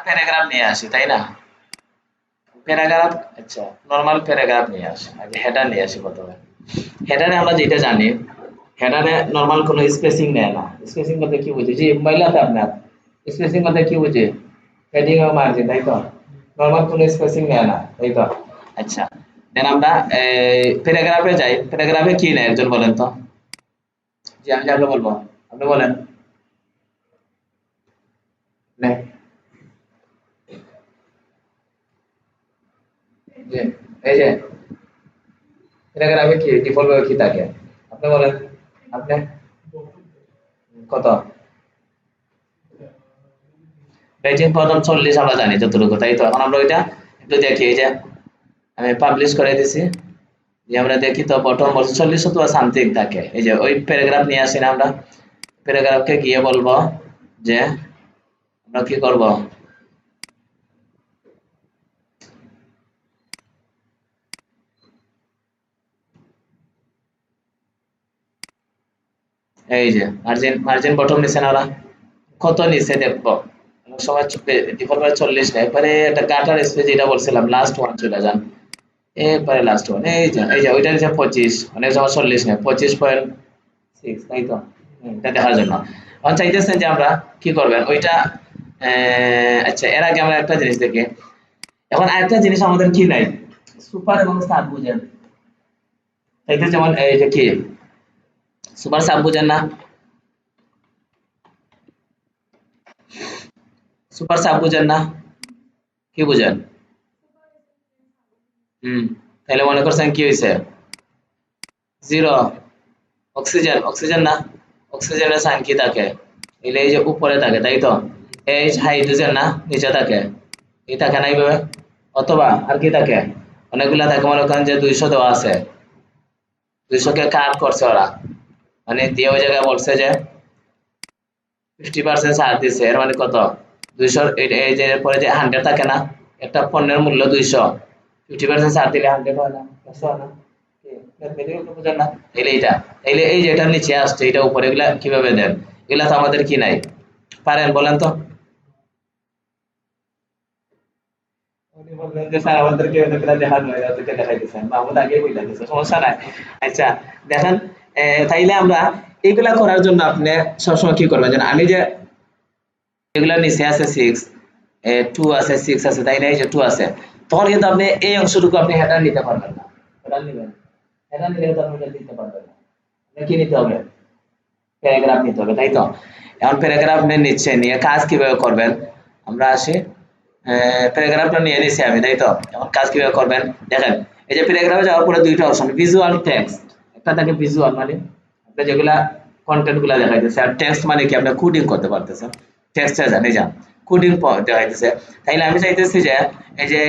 Paragraph নিয়ে আসি, তাই না? প্যারাগ্রাফ, আচ্ছা নরমাল প্যারাগ্রাফ নিয়ে আসি, আগে হেডার নিয়ে আসি প্রথমে। হেডারে আমরা যেটা জানি, হেডারে নরমাল কোনো স্পেসিং নেয় না। স্পেসিং বলতে কি বুঝি? জি মোবাইল আছে আপনার, স্পেসিং বলতে কি বুঝি? হেডিং ও মার্জিন, তাই তো? নরমাল কোনো স্পেসিং নেয় না, তাই তো? আচ্ছা, দেন আমরা প্যারাগ্রাফে যাই। প্যারাগ্রাফে কি নেয় একজন বলেন তো? জি আমি যাকে বলবো, আপনি বলেন। নে, জি, এই যে প্যারাগ্রাফে কি ডিফল্ট ভাবে কি থাকে? আপনি বলেন, আপনি কত? পেজিং প্রথম 40 আমরা জানি যতটুকু, তাই তো? এখন আমরা ওইটা একটু দেখি। এই যে আমি পাবলিশ করে দিছি, যে আমরা দেখি তো বটম বলছে 40 অথবা সামথিং থাকে। এই যে ওই প্যারাগ্রাফ নিয়ে আসি না আমরা, প্যারাগ্রাফকে গিয়ে বলবো যে আমরা কি করব, এই যে মার্জিন, মার্জিন বটম নিচে না ওরা, কত নিচে দেখবো। অনেক সময় ডিফল্ট ভাবে 40 নেয়, পরে একটা গাটার স্পেস যেটা বলছিলাম লাস্ট ওয়ান চলে যান, এরপরে লাস্ট ওয়ান, এই যে ওইটা নিচে 25, অনেক সময় 40 নেয়, 25.6, তাই তো? এটা দেখার জন্য এখন চাইতেছেন যে আমরা কি করবেন ওইটা। আচ্ছা এর আগে আমরা একটা জিনিস দেখি। এখন আরেকটা জিনিস আমাদের কি নাই, সুপার এবং সাব বুঝেন, তাই তো? যেমন এই যে কি সুপার সাব বুঝেন না? সুপার সাব বুঝেন না? কি বুঝেন? হুম, তাহলে মনে করছেন কি হয়েছে? জিরো, অক্সিজেন, অক্সিজেন না? অক্সিজেনের সাইন কি থাকে? এলে এই যে উপরে থাকে, তাই তো? এই হাইড্রোজেন না নিচে থাকে, এই থাকে না এইভাবে? অথবা আর কি থাকে? অনেকগুলা থাকে, মনে করেন যে 200 দেওয়া আছে, 200 কে কাট করছে ওরা, মানে দিয়ে ওই জায়গায় বলছে যে 50% ছাড় দিছে, এর মানে কত? 200, এই যে পরে যে 100 থাকে না, একটা পণ্যের মূল্য 200, 50% ছাড় দিলে 100 হয় না, 100 হয় না? কি ম্যাথমেটিক্যাল বুঝেন না? তাইলে এইটা, তাইলে এই যে এটা নিচে আসছে, এটা উপরে, এগুলা কিভাবে দেন? এগুলা তো আমাদের কি নাই, পারেন বলেন তো? উনি বললেন যে স্যার আমাদেরকে ওদেরকে দেখানো হয়, ওদেরকে দেখাইতেছেন, মাহমুদ আগে বইলা দিছে, সমস্যা নাই। আচ্ছা দেখেন, তাইলে আমরা এগুলা করার জন্য আপনি সবসময় কি করবেন জানেন? আমি যে এগুলা নিচে আছে 6, 2 আছে, 6 আছে, তাই না? এই যে 2 আছে, তখন কিন্তু আপনি এই অংশটুকু আপনি হেডার নিতে পারবেন না। হেডার নিবেন, হেডার নিলে তো আপনি এটা দিতে পারবেন না। আপনার কি নিতে হবে? প্যারাগ্রাফ নিতে হবে, তাই তো? এখন প্যারাগ্রাফ নিচ্ছে, নিয়ে কাজ কিভাবে করবেন? আমরা আসি, প্যারাগ্রাফটা নিয়ে নিছি আমি, তাই তো? এখন কাজ কিভাবে করবেন দেখেন। এই যে প্যারাগ্রাফে যাওয়ার পরে দুইটা অপশন, ভিজুয়াল টেক্সট, একটা থাকে ভিজুয়াল মানে আপনি যেগুলা কন্টেন্ট গুলা দেখাইতেছে, আর টেক্সট মানে কি আপনি কোডিং করতে পারতেছেন, টেক্সটে জানি যা কোডিং দেখাইতেছে। তাইলে আমি চাইতেছি যে এই যে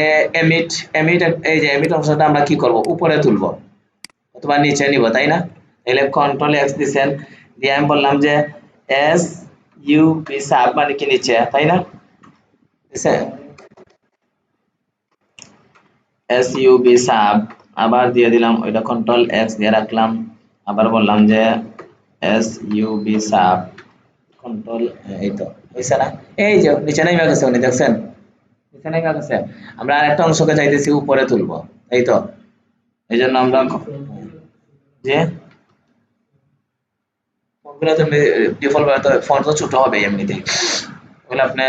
এমিট, এমিট, এই যে এমিট অংশটা আমরা কি করব, উপরে তুলবো অথবা নিচে নিব, তাই না? তাহলে কন্ট্রোল এক্স দিছেন, দিয়ে আমি বললাম যে এস ইউ পি সাব মানে কি নিচে, তাই না? দিছে এস ইউ বি সাব, আবার দিয়ে দিলাম ওইটা, কন্ট্রোল এক্স দিয়ে রাখলাম, আবার বললাম যে S U B sub, control, এই তো হইছে না? এই যে নিচে নেমে গেছে, উনি দেখছেন নিচে নেমে গেছে। আমরা আরেকটা অংশকে চাইতেছি উপরে তুলবো, এই তো? এই জন্য আমরা যে ফন্টগুলো তো ডিফল্ট ভাবে তো ফন্ট তো ছোট হবে এমনিতেই, ওগুলো আপনি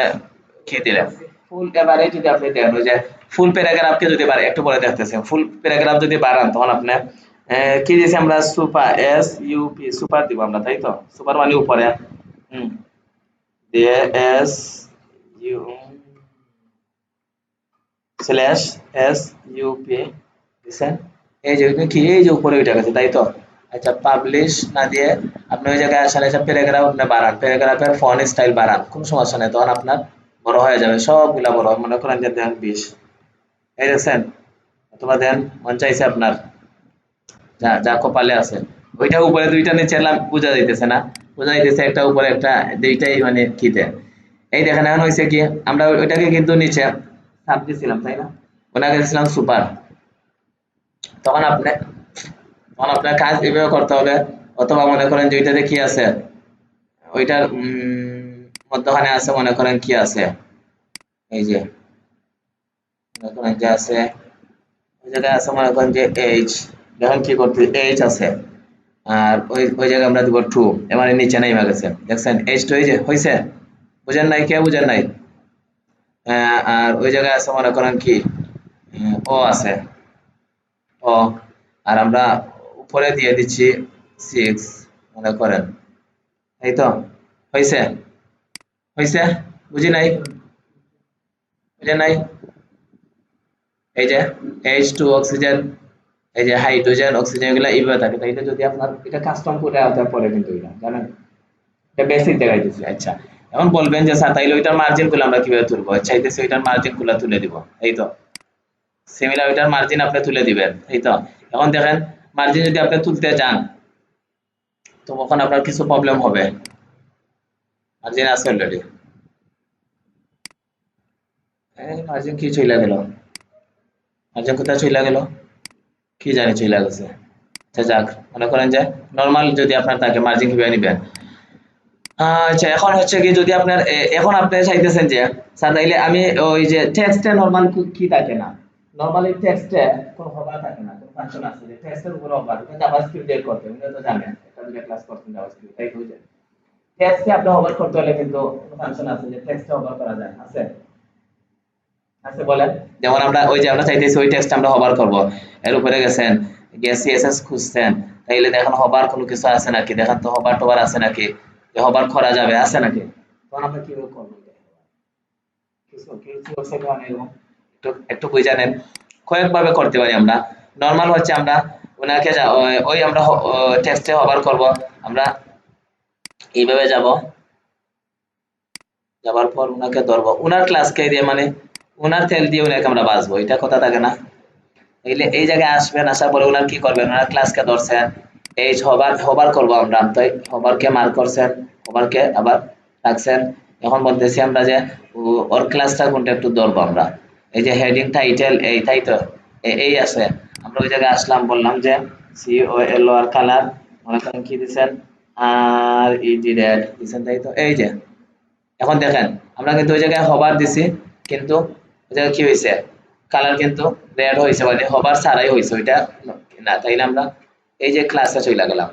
কি দিলেন ফুল এবারে যদি আপনি দেন ওই যে ফুল প্যারাগ্রাফকে যদি একটু পরে দেখতেছেন, ফুল প্যারাগ্রাফ যদি বাড়ান তখন আপনি কি দিয়েছি আমরা, সুপার, এস ইউপি সুপার দিব আমরা, তাই তো? সুপার মানে উপরে, হুম, দিয়ে S U slash S UP দিছেন, এই যে ওইটা কি, এই যে উপরে উঠে গেছে, তাই তো? আচ্ছা পাবলিশ না দিয়ে আপনি ওই জায়গায় আসলে এসে প্যারাগ্রাফ আপনি বাড়ান, প্যারাগ্রাফের ফন্ট স্টাইল বাড়ান, কোনো সমস্যা নেই, তখন আপনার বড় হয়ে যাবে, সবগুলা বড় মনে করেন যে দেন 20, এই দেখছেন? অথবা দেন মন চাইছে আপনার যা যা কপালে আছে, ওইটা উপরে দুইটা নিচে বোঝা যাইতেছে না? বোঝা যাইতেছে একটা উপরে একটা, দুইটাই মানে কিতে, এই দেখেন এখন হয়েছে কি, আমরা ওইটাকে কিন্তু নিচে চাপ দিছিলাম, তাই না? ওনাকে দিছিলাম সুপার, তখন আপনি, তখন আপনার কাজ এভাবে করতে হবে। অথবা মনে করেন যে ওইটাতে কি আছে, ওইটার মধ্যখানে আছে মনে করেন কি আছে, এই যে মনে করেন যে আছে ওই জায়গায় আছে মনে করেন যে এইচ, দেখেন কি করতে এইচ আছে আর ওই ওই জায়গায় আমরা দিব টু, এবার নিচে নাইমা গেছে দেখছেন এইচ টু, এই যে হইছে, বুঝেন নাই, কে বুঝেন নাই? আর ওই জায়গায় আছে মনে করেন কি ও আছে ও, আর আমরা উপরে দিয়ে দিচ্ছি সিক্স মনে করেন, এই তো হইছে, হইছে, বুঝি নাই, বুঝে নাই? এই যে এইচ টু অক্সিজেন, এই যে হাইড্রোজেন অক্সিজেন এগুলো এইভাবে থাকে, তাইলে যদি আপনার এটা কাস্টম করে আওতার পরে কিন্তু এটা জানেন, এটা বেসিক দেখাই দিচ্ছি। আচ্ছা এখন বলবেন যে স্যার তাইলে ওইটার মার্জিন গুলো আমরা কিভাবে তুলবো? চাইতেছি ওইটার মার্জিন গুলো তুলে দিব, এই তো সিমিলার ওইটার মার্জিন আপনি তুলে দিবেন, এই তো। এখন দেখেন মার্জিন যদি আপনি তুলতে যান তো তখন আপনার কিছু প্রবলেম হবে, মার্জিন আছে অলরেডি, মার্জিন কি চলে গেল, মার্জিন কোথায় চলে গেল কি জানি চলে গেছে। আচ্ছা যাক, মনে করেন যে নরমাল যদি আপনার থাকে মার্জিন কিভাবে নিবেন? আচ্ছা এখন হচ্ছে কি যদি আপনার এখন আপনি চাইতেছেন যে স্যার তাইলে আমি ওই যে টেক্সটে নরমাল কি থাকে না, নরমালি টেক্সটে কোনো হবার থাকে না, কোনো ফাংশন আছে যে টেক্সটের উপরে হবার, এটা জাভাস্ক্রিপ্ট দিয়ে করতে হবে, এটা তো জানেন, এটা দুটো ক্লাস করছেন জাভাস্ক্রিপ্ট, তাই বুঝে টেক্সটে আপনি হবার করতে হলে কিন্তু কোনো ফাংশন আছে যে টেক্সটে হবার করা যায়, আছে আছে বলেন? যেমন আমরা ওই যে আমরা চাইতেছি ওই টেক্সট আমরা হবার করব, এর উপরে গেছেন গিয়ে সিএসএস খুঁজছেন, তাইলে দেখেন হবার কোনো কিছু আছে নাকি, দেখেন তো হবার টবার আছে নাকি, যে হবার করা যাবে আছে নাকি, তখন আমরা কিভাবে করবো এটা? কিছু কিছু ওয়েবসাইট মানে এরকম একটু একটু বুঝে নেন, কয়েকভাবে করতে পারি আমরা। নরমাল হচ্ছে আমরা ওনাকে ওই আমরা টেক্সটে হবার করব, আমরা এইভাবে যাব, যাবার পর ওনাকে ধরবো, ওনার ক্লাসকে দিয়ে মানে ওনার তেল দিয়ে ওনাকে আমরা বাঁচবো, এটা কথা থাকে না? তাইলে এই জায়গায় আসবেন, আসার পরে ওনার কি করবেন, ওনার ক্লাসকে ধরছেন, এই হবার হবার করবো আমরা, তো হবারকে মার্ক করছেন, হবারকে আবার রাখছেন, এখন বলতেছি আমরা যে ওর ক্লাসটা কোনটা একটু ধরবো আমরা, এই যে হেডিং টাইটেল এই, তাই তো এই আছে, আমরা ওই জায়গায় আসলাম, বললাম যে সি ও এল ও আর কালার মনে করেন কি দিচ্ছেন আর ইডি রেড দিচ্ছেন, তাই তো এই যে এখন দেখেন আমরা কিন্তু ওই জায়গায় হবার দিছি, কিন্তু ওই জায়গায় কি হয়েছে কালার কিন্তু রেড হয়েছে, মানে হবার ছাড়াই হয়েছে ওইটা না, তাইলে আমরা এই যে ক্লাসে চলে গেলাম,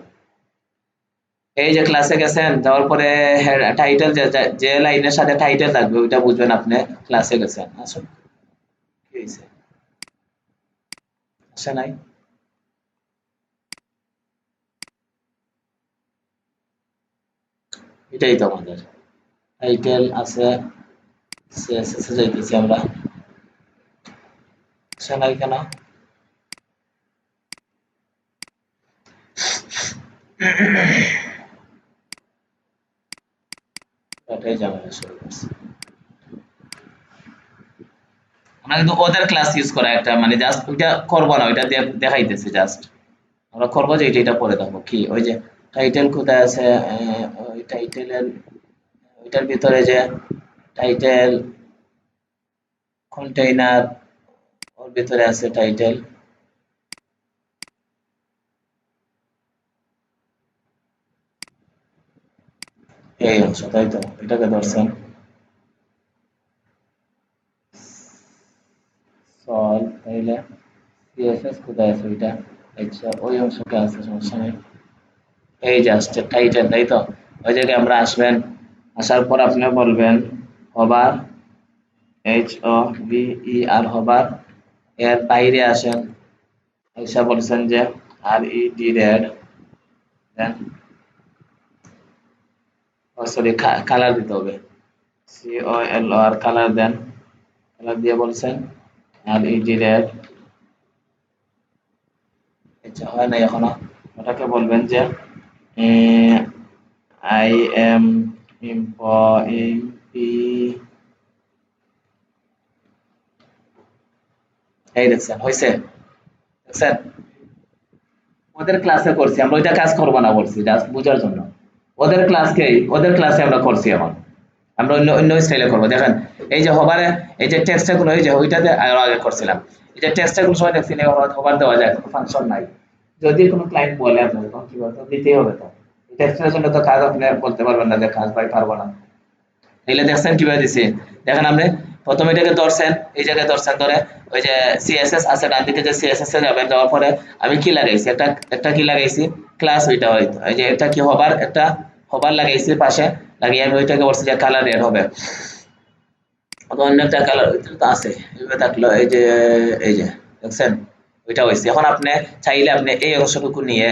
এই যে ক্লাসে গেছেন যাওয়ার পরে টাইটেল যে লাইনের সাথে টাইটেল থাকবে ওইটা বুঝবেন আপনি ক্লাসে গেছেন। আসুন কি হয়েছে, আসে নাই? এটাই তো আমাদের টাইটেল আছে, সিএসএস এ যাইতেছি আমরা, আসে নাই কেন? এটাই ঝামেলা শুরু করছে। আমরা কিন্তু ওদের ক্লাস ইউজ করা একটা মানে জাস্ট ওইটা করবো না, ওইটা দেখাইতেছি জাস্ট, আমরা করবো যে এটা পরে দেখো কি ওই যে টাইটেল কোথায় আছে, ওই টাইটেলের ওইটার ভিতরে যে টাইটেল কন্টেইনার, ওর ভিতরে আছে টাইটেল, এই অংশ, তাই তো এটাকে ধরছেন সল, তাইলে সিএসএস কোথায় আছে ওইটা, আচ্ছা ওই অংশটা আছে, সমস্যা নেই, এই যে আসছে টাইটেল, তাই তো ওই জায়গায় আমরা আসবেন, আসার পর আপনি বলবেন হবার, এইচ ও ভি ই আর হবার, এর বাইরে আসেন, এসে বলছেন যে আর ই ডি রেড, দেন সরি কালার দিতে হবে, সি ও এল ও আর কালার দেন, কালার দিয়ে বলছেন আর ই ডি রেড, আচ্ছা হয় নাই এখনো, ওটাকে বলবেন যে আই এম ইম্পি, এই দেখছেন হয়েছে, দেখছেন ওদের ক্লাসে করছি আমরা, ওইটা কাজ করবো না বলছি জাস্ট বুঝার জন্য, ওদের ক্লাসে আমরা করছি, এখন আমরা অন্য অন্য স্টাইলে করবো, দেখেন এই যে হবারে এই যে টেক্সটা গুলো এই যে ওইটাতে আরো আগে করছিলাম, এই যে টেক্সটা গুলো সবাই দেখছি হবার দেওয়া যায়, কোনো ফাংশন নাই, যদি কোনো ক্লায়েন্ট বলে আপনাকে তখন কি বলতে দিতেই হবে, তো টেক্সটের জন্য তো কাজ আপনি বলতে পারবেন না যে কাজ পাই পারবো না, এগুলো দেখছেন কিভাবে দিছি, দেখেন আমরা প্রথমে এটাকে ধরছেন, এই জায়গায় ধরছেন, ধরে ওই যে সিএসএস আছে ডান দিকে, যে সিএসএস এ যাবেন, যাওয়ার পরে আমি কি লাগাইছি, একটা কি লাগাইছি, ক্লাস, ওইটা হয়তো এই যে এটা কি হবার, একটা হবার লাগাইছি পাশে, লাগিয়ে আমি ওইটাকে বলছি যে কালার রেড হবে, অন্য একটা কালার তো আছে, এইভাবে থাকলো, এই যে দেখছেন ওইটা হয়েছে। এখন আপনি চাইলে আপনি এই অংশটুকু নিয়ে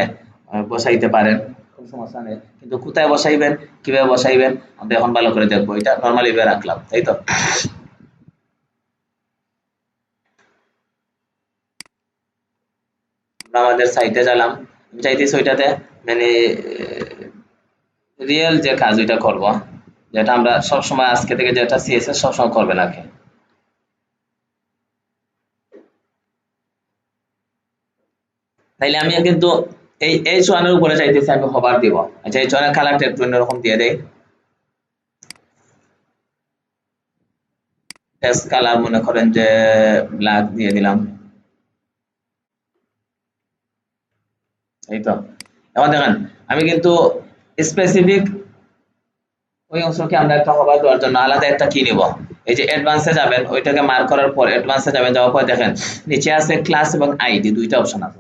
বসাইতে পারেন, কোনো সমস্যা নেই, কিন্তু কোথায় বসাইবেন, কিভাবে বসাইবেন আমরা এখন ভালো করে দেখবো। এটা নর্মালি এভাবে রাখলাম, তাই তো। আমরা আমাদের সাইটে গেলাম, আমি চাইতেছি ওইটাতে মানে রিয়েল যে কাজ ওইটা করবো, যেটা আমরা সবসময় আজকে থেকে যেটা সিএসএস সবসময় করবেন আর কি। তাইলে আমি কিন্তু এই H1 এর উপরে চাইতেছি আমি হবার দিব। আচ্ছা, H1 এর কালারটা একটু অন্যরকম দিয়ে দেই, টেক্সট কালার মনে করেন যে ব্ল্যাক দিয়ে দিলাম, এই তো। এখন দেখেন আমি কিন্তু স্পেসিফিক ওই অংশকে আমরা একটা হবার দেওয়ার জন্য আলাদা একটা কি নিব, এই যে অ্যাডভান্সে যাবেন, ওইটাকে মার্ক করার পর অ্যাডভান্সে যাবেন, যাওয়ার পর দেখেন নিচে আছে ক্লাস এবং আইডি, দুইটা অপশন আছে,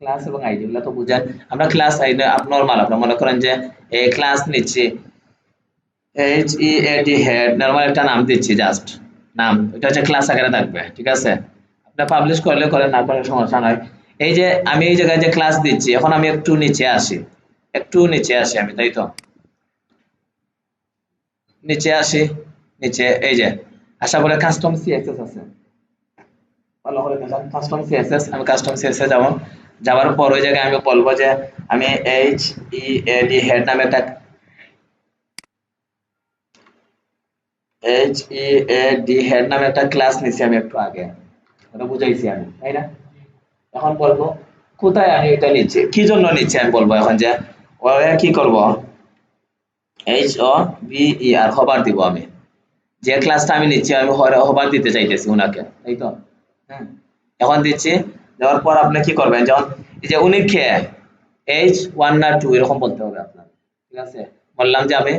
ক্লাস এবং আইডি গুলো তো বুঝেন। আমরা ক্লাস আইডি নরমাল আপনারা মনে করেন যে এই ক্লাস নিচ্ছি, HEAD হেড, নরমাল একটা নাম দিচ্ছি, জাস্ট নাম, এটা হচ্ছে ক্লাস আকারে থাকবে, ঠিক আছে। আপনি পাবলিশ করলে করেন, না করলে সমস্যা নয়। এই যে আমি এই জায়গায় যে ক্লাস দিচ্ছি, এখন আমি একটু নিচে আসি, আমি, তাই তো, নিচে আসি, নিচে এই যে আশা করে কাস্টম সিএসএস আছে, ভালো করে দেখেন কাস্টম সিএসএস, আমি কাস্টম সিএসএস যাব, যাওয়ার পর ওই জায়গায় আমি বলবো যে আমি HEAD হেড নামে একটা হেড নামে একটা ক্লাস নিছি আমি একটু আগে, ওটা বুঝাইছি আমি, তাই না। এখন বলবো কোথায় আমি এটা নিচ্ছি, কি জন্য নিচ্ছি আমি বলবো এখন যে কি করব, HOVER হবার দিব, আমি যে ক্লাসটা আমি নিচ্ছি আমি হবার দিতে চাইতেছি উনাকে, তাই তো। হ্যাঁ, এখন দিচ্ছি, দেওয়ার পর আপনি কি করবেন, যেমন এই যে উনি কে, H1 না 2 এরকম বলতে হবে আপনার, ঠিক আছে। বললাম যে আমি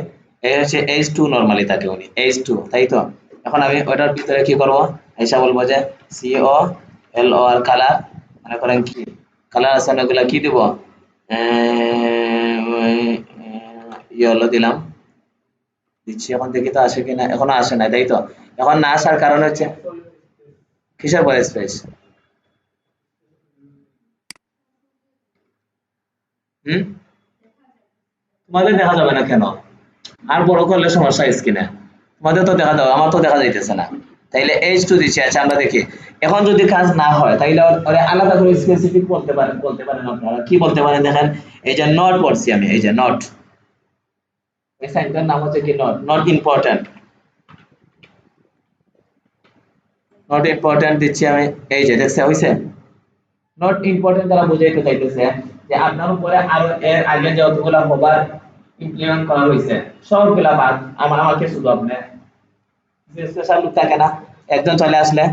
এই হচ্ছে H2 নরমালি থাকে, উনি H2, তাই তো। এখন আমি ওটার ভিতরে কি করব, এসে বলবো যে COLOR কালার, মনে করেন কি কালার আছে ওগুলা কি দিব, ইয়েলো দিলাম, দিচ্ছি। এখন দেখি তো আসে কিনা, এখনো আসে না, তাই তো। এখন না আসার কারণ হচ্ছে কিসের পরে স্পেস, তোমাদের দেখা যাবে না কেন, আর বড় করলে সমস্যা স্ক্রিনে, তোমাদের তো দেখা যাবে, আমার তো দেখা যাইতেছে না। তাইলে H2 দিচ্ছি। আচ্ছা আমরা দেখি, এখন যদি কাজ না হয় তাইলে ওরে আলাদা করে স্পেসিফিক বলতে পারেন আপনারা, কি বলতে পারেন দেখেন, এই যে নট পড়ছি আমি, এই যে নট, এই সাইনটার নাম হচ্ছে কি নট, নট ইম্পর্টেন্ট দিচ্ছি আমি, এই যে দেখছে হইছে, নট ইম্পর্টেন্ট দ্বারা বুঝাইতে চাইতেছে যে আপনার উপরে আরো এর আগে যতগুলা হবার ইমপ্লিমেন্ট করা হয়েছে সবগুলা বাদ, আমাকে শুধু আপনি যে স্পেশাল লুক থাকে না, একজন চলে আসলে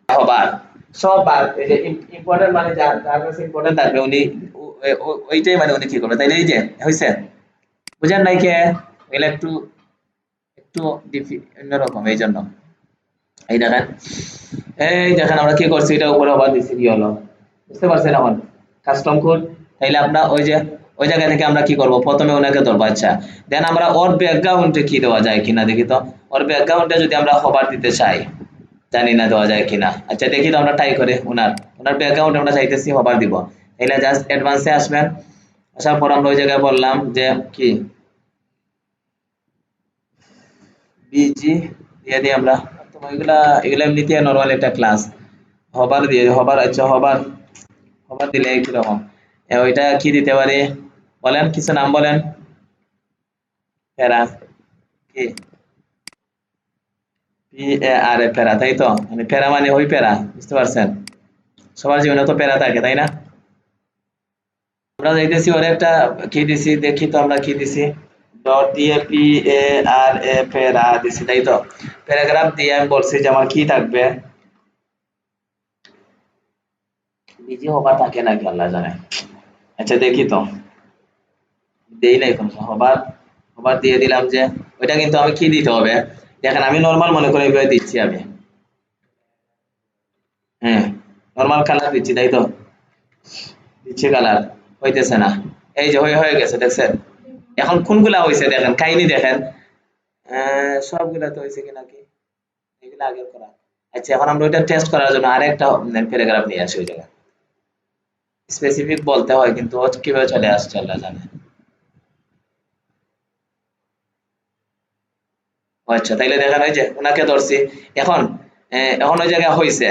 হবার সব বাদ, এই যে ইম্পর্টেন্ট মানে যার কাছে ইম্পর্টেন্ট থাকবে উনি ওইটাই মানে উনি কি করবে, তাইলে এই যে হইছে, বুঝেন নাই কে, এগুলো একটু একটু অন্যরকম, এই জন্য এই দেখেন আমরা কি করছি, এটা উপরে আবার দিছি কি হলো, বুঝতে পারছেন এখন কাস্টম কোড। তাইলে আমরা ওই জায়গা থেকে আমরা কি করব, প্রথমে ওনাকে ধরবো, আচ্ছা দেন আমরা ওর ব্যাকগ্রাউন্ডে কি দেওয়া যায় কিনা দেখি তো, ওর ব্যাকগ্রাউন্ডে যদি আমরা হবার দিতে চাই, জানি না দেওয়া যায় কিনা, আচ্ছা দেখি তো আমরা ট্রাই করে, ওনার ব্যাকগ্রাউন্ডে আমরা চাইতেছি হবার দিব, তাইলে জাস্ট অ্যাডভান্সে আসবেন, আসার পর আমরা ওই জায়গায় বললাম যে কি বিজি দিয়ে দিই আমরা, তো এগুলা এমনিতে নরমাল একটা ক্লাস, হবার দিয়ে হবার, আচ্ছা হবার দিলে কিরকম, ওইটা কি দিতে পারি বলেন, কিছু নাম বলেন, প্যারা কি PARA প্যারা, তাই তো, মানে প্যারা মানে ওই প্যারা, বুঝতে পারছেন, সবার জীবনে তো প্যারা থাকে, তাই না। আমরা দেখতেছি ওর একটা কি দিছি, দেখি তো আমরা কি দিছি, ডট দিয়ে PARA প্যারা দিছি, তাই তো। প্যারাগ্রাফ দিয়ে আমি বলছি যে আমার কি থাকবে, বিজি হবার থাকে নাকি আল্লাহ জানে, আচ্ছা দেখি তো, দেই নাই কোনো হবার দিয়ে দিলাম যে ওইটা কিন্তু আমি কি দিতে হবে, দেখেন আমি নরমাল মনে করে এইভাবে দিচ্ছি আমি। হ্যাঁ, নরমাল কালার দিচ্ছি, তাই তো? দিচ্ছি কালার, হইতেছে না। এই যে হয়ে হয়ে গেছে, দেখছেন? এখন কোনগুলা হয়েছে দেখেন, কাহিনী দেখেন। সবগুলা তো হয়েছে কিনা কি, এগুলো আগের করা। আচ্ছা, এখন আমরা ওইটা টেস্ট করার জন্য আরেকটা প্যারাগ্রাফ নিয়ে আসি ওই জায়গায়। স্পেসিফিক বলতে হয়, কিন্তু ও কিভাবে চলে আসছে আল্লাহ জানে। ও আচ্ছা, তাইলে দেখেন ওই যে ওনাকে ধরছি। এখন এখন ওই জায়গায় হয়েছে।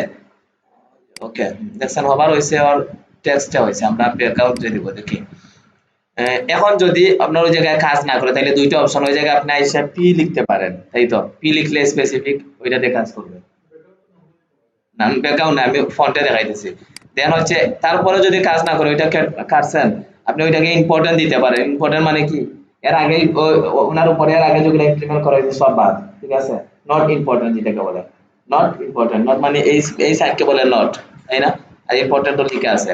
ওকে, দেখছেন হবার হয়েছে, আর টেক্সটটা হয়েছে। আমরা ব্যাকআউট দিয়ে দিব, দেখি। এখন যদি আপনার ওই জায়গায় কাজ না করে, তাহলে দুইটা অপশন, ওই জায়গায় আপনি আইসা পি লিখতে পারেন, তাই তো? পি লিখলে স্পেসিফিক ওইটাতে কাজ করবে। না, আমি ব্যাকগ্রাউন্ড না, আমি ফন্টে দেখাইতেছি। দেন হচ্ছে তারপরে যদি কাজ না করে, ওইটা কাটছেন, আপনি ওইটাকে ইম্পর্টেন্ট দিতে পারেন। ইম্পর্টেন্ট মানে কি, এর আগে ওনার উপরে এর আগে যেগুলো ইমপ্লিমেন্ট করা হয়েছে সব বাদ, ঠিক আছে? নট ইম্পর্টেন্ট যেটাকে বলে, নট ইম্পর্টেন্ট। নট মানে এই সাইডকে বলে নট, তাই না? আর ইম্পর্টেন্ট তো লিখে আছে।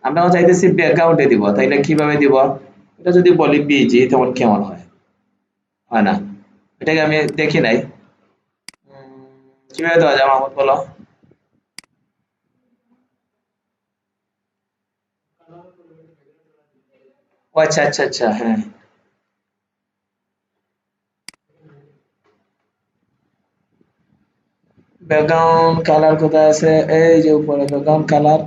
আমরা চাইতেছি ব্যাকগ্রাউন্ডে দিব, তাইলে কিভাবে দিব? এটা যদি বলি বিজি, তখন কেমন হয়? হয় না। এটাকে আমি দেখি নাই। কিভাবে দেওয়া যায় মাহমুদ, বলো। ও আচ্ছা আচ্ছা আচ্ছা, হ্যাঁ। ব্যাকগ্রাউন্ড কালার কোথায় আছে? এই যে উপরে ব্যাকগ্রাউন্ড কালার।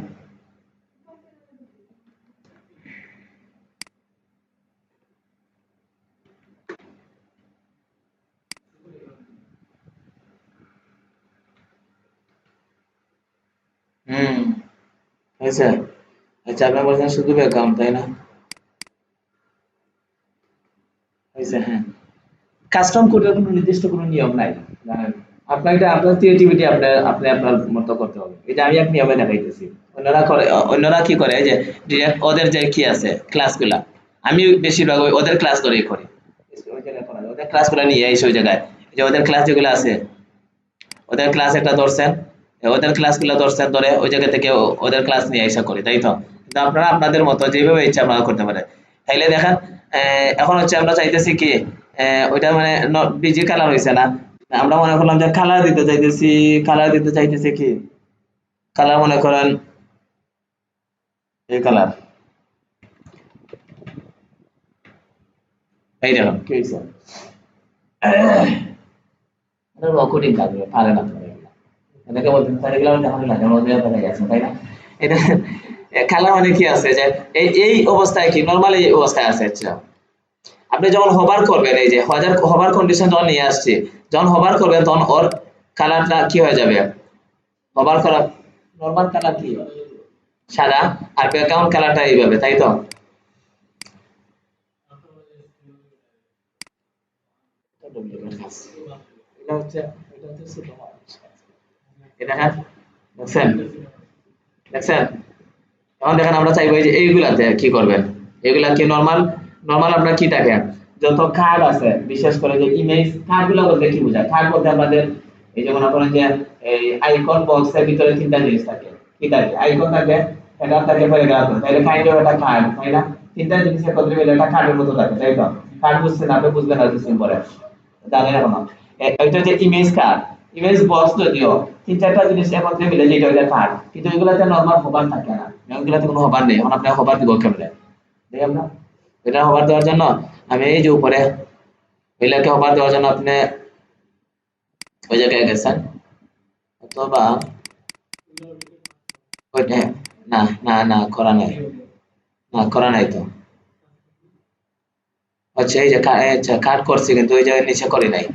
হুম, হয়েছে। আচ্ছা, আপনি বলছেন শুধু ব্যাকগ্রাউন্ড, তাই না? হয়েছে, হ্যাঁ। কাস্টম কোডের কোনো নির্দিষ্ট কোনো নিয়ম নাই, জানেন? আপনার এটা আপনার ক্রিয়েটিভিটি, আপনি আপনার মতো করতে হবে। এটা আমি এক নিয়মে দেখাইতেছি। অন্যরা করে, অন্যরা কি করে যে ডিরেক্ট ওদের যে কি আছে ক্লাসগুলা, আমি বেশিরভাগ ওদের ক্লাস ধরেই করি। ওই জায়গায় করা যায়। ওদের ক্লাসগুলা নিয়ে এসে ওই জায়গায়, যে ওদের ক্লাস যেগুলো আছে, ওদের ক্লাস একটা ধরছেন, ওদের ক্লাসগুলো ধরছেন, ধরে ওই জায়গা থেকে ওদের ক্লাস নিয়ে এসে করি, তাই তো? কিন্তু আপনারা আপনাদের মতো যেভাবে ইচ্ছা আপনারা করতে পারেন। তাইলে দেখেন, এখন হচ্ছে আমরা চাইতেছি কি, ওইটা মানে বিজি কালার হয়েছে না। আমরা মনে করলাম যে কালার দিতে চাইতেছি। কালার দিতে চাইতেছি কি, কালার মনে করেন এই কালার। এই দেখুন কি হয়েছে, রেকর্ডিং থাকবে, পারে না পারে না। এটাকে বলতে পারে গেলাম, দেখানো লাগে ওদের দেখা গেছে, তাই না? এটা খেলা মানে কি আছে যে এই এই অবস্থায় কি নরমাল এই অবস্থায় আছে। আচ্ছা, আপনি যখন হোভার করবেন, এই যে হোভার কন্ডিশন যখন নিয়ে আসছি, যখন হোভার করবেন তখন ওর কালারটা কি হয়ে যাবে? হোভার করা নরমাল কালার কি সাদা, আর ব্যাকগ্রাউন্ড কালারটা এইভাবে, তাই তো? এটা হচ্ছে, এটা হচ্ছে ছোট মানুষ। এটা হ্যাঁ, দেখছেন? দেখছেন? এখন দেখেন আমরা চাইবো এই যে এইগুলাতে কি করবেন, এগুলা কি নরমাল, নরমাল আপনার কি থাকে, যত কার্ড আছে, বিশেষ করে যে ইমেজ কার্ড গুলো বলতে কি বোঝায়? কার্ড বলতে আমাদের এই যে মনে করেন যে এই আইকন বক্সের ভিতরে তিনটা জিনিস থাকে। কি থাকে? আইকন থাকে, হেডার থাকে, প্যারাগ্রাফ থাকে। তাহলে কাইন্ড অফ একটা কার্ড, তাই না? তিনটা জিনিস একত্রে মিলে একটা কার্ডের মতো থাকে, তাই তো? কার্ড বুঝছেন, আপনি বুঝবেন না কিছুদিন পরে, জানেন এখনো। একটা যে ইমেজ কার্ড, ইমেজ বক্স যদিও তিন চারটা জিনিস একত্রে মিলে যেটা ওইটা কার্ড, কিন্তু এগুলাতে নরমাল হোভার থাকে না। এগুলাতে কোনো হোভার নেই। এখন আপনি হোভার দিব কেমনে? দেখেন না, এটা হোভার দেওয়ার জন্য আমি এই যে উপরে এগুলাকে হোভার দেওয়ার জন্য আপনি ওই জায়গায় গেছেন, অথবা ওইটা, না না না করা নাই, না করা নাই তো। আচ্ছা, এই যে আচ্ছা কাট করছি, কিন্তু ওই জায়গায় নিচে করি নাই।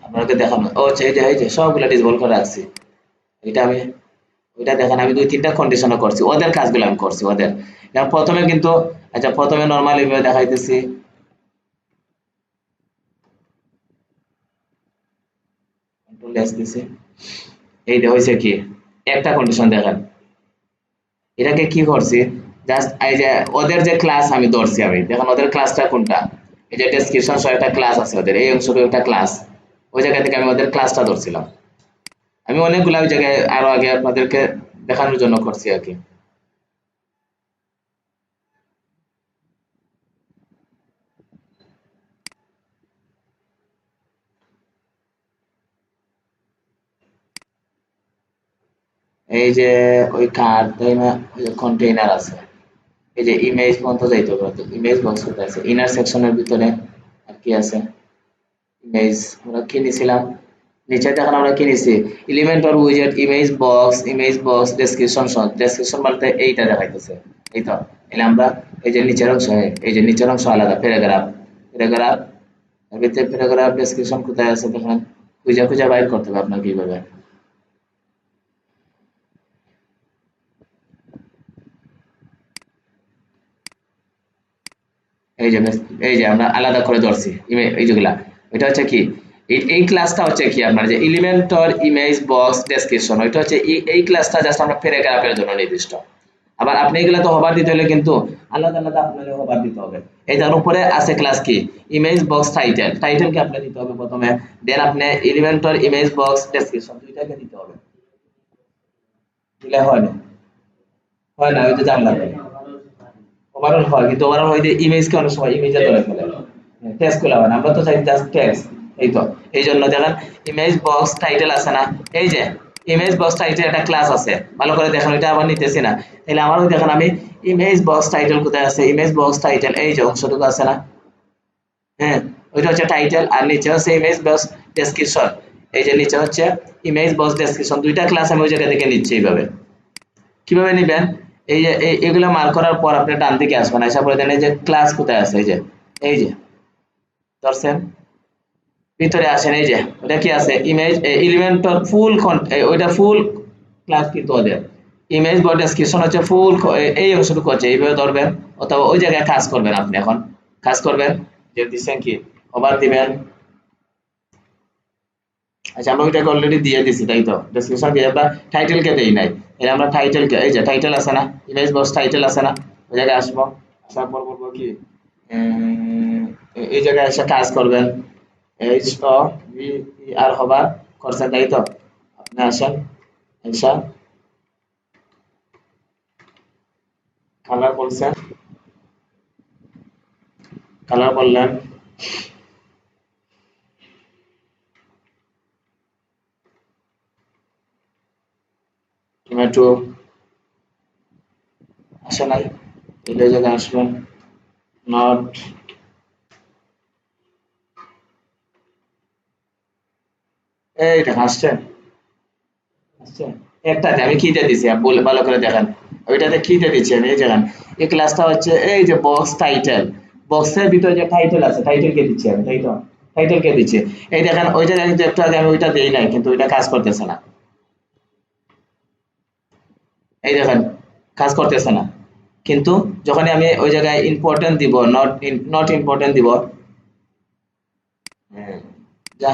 আপনাকে দেখানো, ও আচ্ছা, এই যে সবগুলা ডিসেবল করে রাখছি। এটা আমি, ওইটা দেখেন আমি দুই তিনটা কন্ডিশনও করছি, ওদের কাজগুলো আমি করছি ওদের। যেমন প্রথমে কিন্তু, আচ্ছা প্রথমে নর্মালি ভাবে দেখাইতেছি, কন্ট্রোল এস দিছি। এই যে হয়েছে কি, একটা কন্ডিশন দেখেন, এটাকে কি করছি, জাস্ট এই যে ওদের যে ক্লাস আমি ধরছি, আমি দেখেন ওদের ক্লাসটা কোনটা, এই যে ডেসক্রিপশন সহ একটা ক্লাস আছে ওদের, এই অংশটুকু একটা ক্লাস, ওই জায়গা থেকে আমি ওদের ক্লাসটা ধরছিলাম। আমি অনেকগুলো ওই জায়গায় আরো আগে আপনাদেরকে দেখানোর জন্য করছি আর কি। এই যে ওই কার্ড তাই না, ওই যে কন্টেইনার আছে, এই যে ইমেজ পর্যন্ত যাইতে হবে, ইমেজ বক্স কোথায় আছে, ইনার সেকশনের ভিতরে আর কি আছে, ইমেজ আমরা কি নিছিলাম, নিচে দেখেন আমরা কি নিছি, এলিমেন্ট অর উইজেট, image box description short, description বলতে এইটা দেখাইতেছে, এই তো এলে আমরা এই যে নিচের অংশ, এই যে নিচের অংশ আলাদা, প্যারাগ্রাফ, প্যারাগ্রাফ এর ভিতরে প্যারাগ্রাফ ডেসক্রিপশন কোথায় আছে দেখেন, খুঁজে খুঁজে বাইর করতে হবে আপনার কিভাবে, এই যে এই যে আমরা আলাদা করে ধরছি এই যেগুলা, এটা হচ্ছে কি, এই ক্লাসটা হচ্ছে কি আপনার যে এলিমেন্টর ইমেজ বক্স ডেসক্রিপশন, ওইটা হচ্ছে এই ক্লাসটা জাস্ট আমরা প্যারাগ্রাফের জন্য নির্দিষ্ট। আবার আপনি এগুলা তো হবার দিতে হলে কিন্তু আলাদা আলাদা আপনাকে হবার দিতে হবে। এই তার উপরে আছে ক্লাস কি, ইমেজ বক্স টাইটেল, টাইটেলকে আপনি দিতে হবে প্রথমে, দেন আপনি এলিমেন্টর ইমেজ বক্স ডেসক্রিপশন দুইটাকে দিতে হবে, দিলে হয় না, হয় না, ওই যে জানলা ওভারঅল হয়, কিন্তু ওভারঅল হয় যে ইমেজকে অনেক সময় ইমেজে ধরে ফেলে, টেক্সট গুলো হয় না, আমরা তো চাই জাস্ট টেক্সট, এই তো এই জন্য দেখেন ইমেজ বক্স টাইটেল আছে না, এই যে ইমেজ বক্স টাইটেল একটা ক্লাস আছে, ভালো করে দেখেন, ওইটা আবার নিতেছি না, তাহলে আমারও দেখেন আমি ইমেজ বক্স টাইটেল কোথায় আছে, ইমেজ বক্স টাইটেল এই যে অংশটুকু আছে না, হ্যাঁ ওইটা হচ্ছে টাইটেল, আর নিচে হচ্ছে ইমেজ বক্স ডেসক্রিপশন, এই যে নিচে হচ্ছে ইমেজ বক্স ডেসক্রিপশন, দুইটা ক্লাস আমি ওই জায়গা থেকে নিচ্ছি, এইভাবে কিভাবে নিবেন, এই যে এগুলো মার্ক করার পর আপনি ডান দিকে আসবেন, আশা করে দেন এই যে ক্লাস কোথায় আছে, এই যে ধরছেন, ভিতরে আসেন, এই যে ওটা কি আছে, ইমেজ এলিমেন্টর ফুল, ওইটা ফুল ক্লাস কিন্তু ওদের ইমেজ বা ডেসক্রিপশন হচ্ছে ফুল, এই অংশটুকু হচ্ছে, এইভাবে ধরবেন, অথবা ওই জায়গায় কাজ করবেন, আপনি এখন কাজ করবেন যে দিচ্ছেন কি, ওভার দিবেন, আচ্ছা আমরা ওইটাকে অলরেডি দিয়ে দিছি তাই তো, ডেসক্রিপশন দিয়ে আমরা টাইটেল কে দেই নাই, এর আমরা টাইটেল কে, এই যে টাইটেল আছে না, ইমেজ বক্স টাইটেল আছে না, ওই জায়গায় আসবো, আসার পর বলবো কি, এই জায়গায় এসে কাজ করবেন, এইচ ও ভি ই আর হবার করছেন তাই তো, আপনি আসেন, এসা কালার বলছেন, কালার বললেন, টমেটো আসে নাই, এই জায়গায় আসবেন, নট, এইটা আসছেন, আসছে একটাতে আমি কিতে দিছি, বলে ভালো করে দেখেন, ওইটাতে কিতে দিচ্ছি আমি, এই দেখেন এই ক্লাসটা হচ্ছে এই যে বক্স টাইটেল, বক্সের ভিতরে যে টাইটেল আছে, টাইটেল কে দিচ্ছি আমি তাই তো, টাইটেল কে দিচ্ছি, এই দেখেন ওই জায়গায় কিন্তু একটু আগে আমি ওইটা দেই নাই, কিন্তু ওইটা কাজ করতেছে না, এই দেখেন কাজ করতেছে না, কিন্তু যখন আমি ওই জায়গায় ইম্পর্টেন্ট দিব, নট ইম্পর্টেন্ট দিব, যা